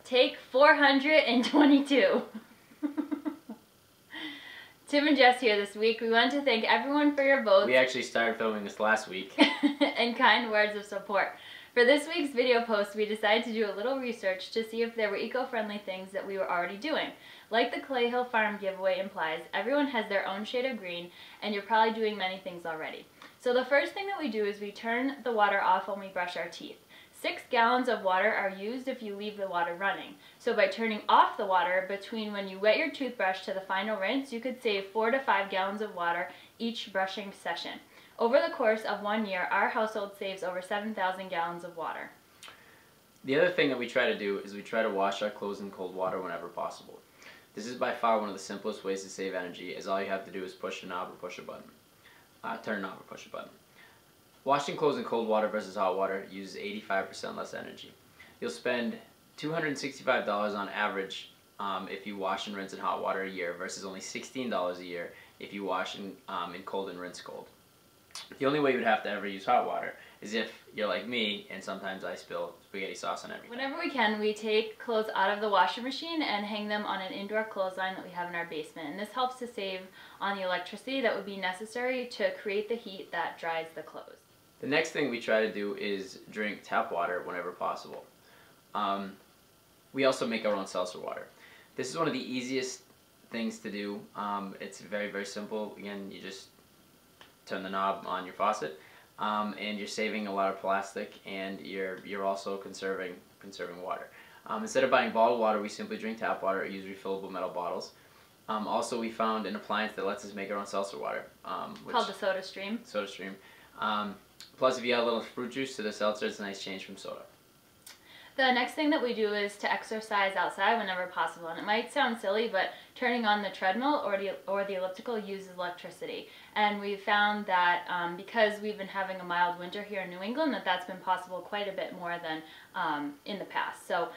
Take 422. Tim and Jess here this week. We want to thank everyone for your votes. We actually started filming this last week. And kind words of support. For this week's video post, we decided to do a little research to see if there were eco-friendly things that we were already doing. Like the Clay Hill Farm giveaway implies, everyone has their own shade of green, and you're probably doing many things already. So the first thing that we do is we turn the water off when we brush our teeth. 6 gallons of water are used if you leave the water running. So by turning off the water between when you wet your toothbrush to the final rinse, you could save 4 to 5 gallons of water each brushing session. Over the course of 1 year, our household saves over 7,000 gallons of water. The other thing that we try to do is we try to wash our clothes in cold water whenever possible. This is by far one of the simplest ways to save energy, as all you have to do is push a knob or push a button. Turn a knob or push a button. Washing clothes in cold water versus hot water uses 85% less energy. You'll spend $265 on average if you wash and rinse in hot water a year versus only $16 a year if you wash in cold and rinse cold. The only way you would have to ever use hot water is if you're like me and sometimes I spill spaghetti sauce on everything. Whenever we can, we take clothes out of the washing machine and hang them on an indoor clothesline that we have in our basement. And this helps to save on the electricity that would be necessary to create the heat that dries the clothes. The next thing we try to do is drink tap water whenever possible. We also make our own seltzer water. This is one of the easiest things to do. It's very, very simple. Again, you just turn the knob on your faucet, and you're saving a lot of plastic, and you're also conserving water. Instead of buying bottled water, we simply drink tap water or use refillable metal bottles. Also, we found an appliance that lets us make our own seltzer water. Called the SodaStream. SodaStream. Plus, if you add a little fruit juice to the seltzer, it's a nice change from soda. The next thing that we do is to exercise outside whenever possible. And it might sound silly, but turning on the treadmill or the elliptical uses electricity. And we've found that because we've been having a mild winter here in New England, that's been possible quite a bit more than in the past. So,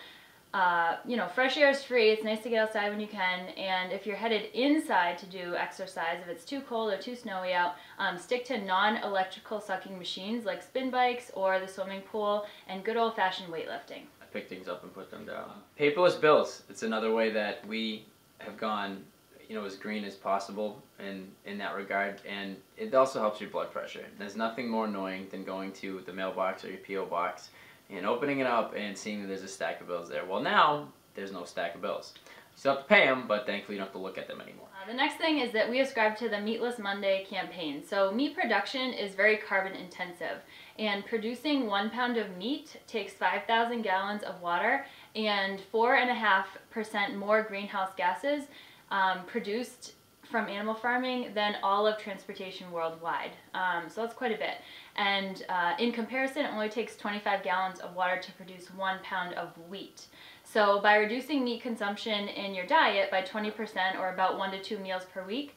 you know, fresh air is free. It's nice to get outside when you can. And if you're headed inside to do exercise, if it's too cold or too snowy out, stick to non-electrical sucking machines like spin bikes or the swimming pool and good old-fashioned weightlifting. I pick things up and put them down. Paperless bills. It's another way that we have gone, you know, as green as possible in that regard, and it also helps your blood pressure. There's nothing more annoying than going to the mailbox or your P.O. box and opening it up and seeing that there's a stack of bills there. Well, now there's no stack of bills. You still have to pay them, but thankfully you don't have to look at them anymore. The next thing is that we ascribe to the Meatless Monday campaign. So meat production is very carbon intensive, and producing 1 pound of meat takes 5,000 gallons of water and 4.5% more greenhouse gases produced from animal farming than all of transportation worldwide. So that's quite a bit. And in comparison, it only takes 25 gallons of water to produce 1 pound of wheat. So by reducing meat consumption in your diet by 20% or about 1 to 2 meals per week,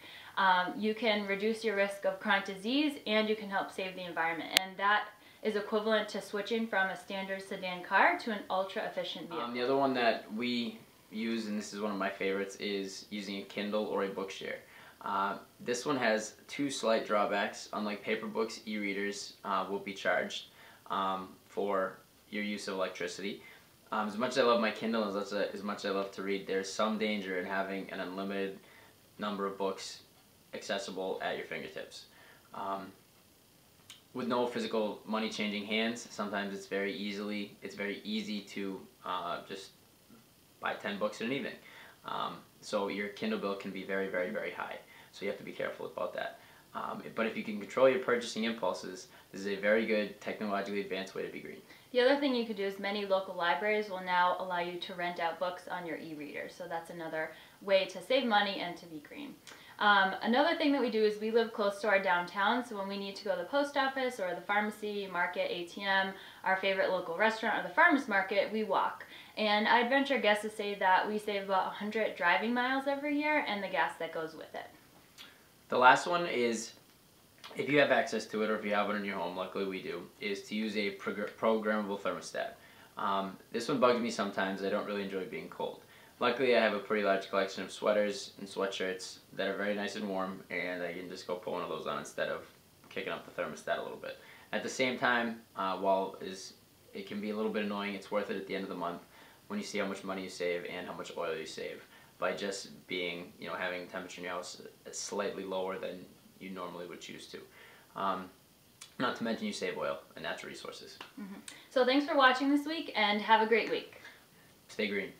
you can reduce your risk of chronic disease and you can help save the environment. And that is equivalent to switching from a standard sedan car to an ultra efficient vehicle. The other one that we use, and this is one of my favorites, is using a Kindle or a Bookshare. This one has 2 slight drawbacks. Unlike paper books, e-readers will be charged for your use of electricity. As much as I love my Kindle, as much as I love to read, there's some danger in having an unlimited number of books accessible at your fingertips. With no physical money changing hands, sometimes it's very easy to just buy 10 books in an evening. So your Kindle bill can be very, very, very high. So you have to be careful about that. But if you can control your purchasing impulses, this is a very good technologically advanced way to be green. The other thing you could do is many local libraries will now allow you to rent out books on your e-reader. So that's another way to save money and to be green. Another thing that we do is we live close to our downtown, so when we need to go to the post office or the pharmacy, market, ATM, our favorite local restaurant, or the farmer's market, we walk. And I'd venture a guess to say that we save about 100 driving miles every year and the gas that goes with it. The last one is, if you have access to it or if you have it in your home, luckily we do, is to use a programmable thermostat. This one bugs me sometimes. I don't really enjoy being cold. Luckily, I have a pretty large collection of sweaters and sweatshirts that are very nice and warm, and I can just go put one of those on instead of kicking up the thermostat a little bit. At the same time, while it can be a little bit annoying, it's worth it at the end of the month. when you see how much money you save and how much oil you save by just being, having temperature in your house slightly lower than you normally would choose to. Not to mention you save oil and natural resources. So thanks for watching this week, and have a great week. Stay green.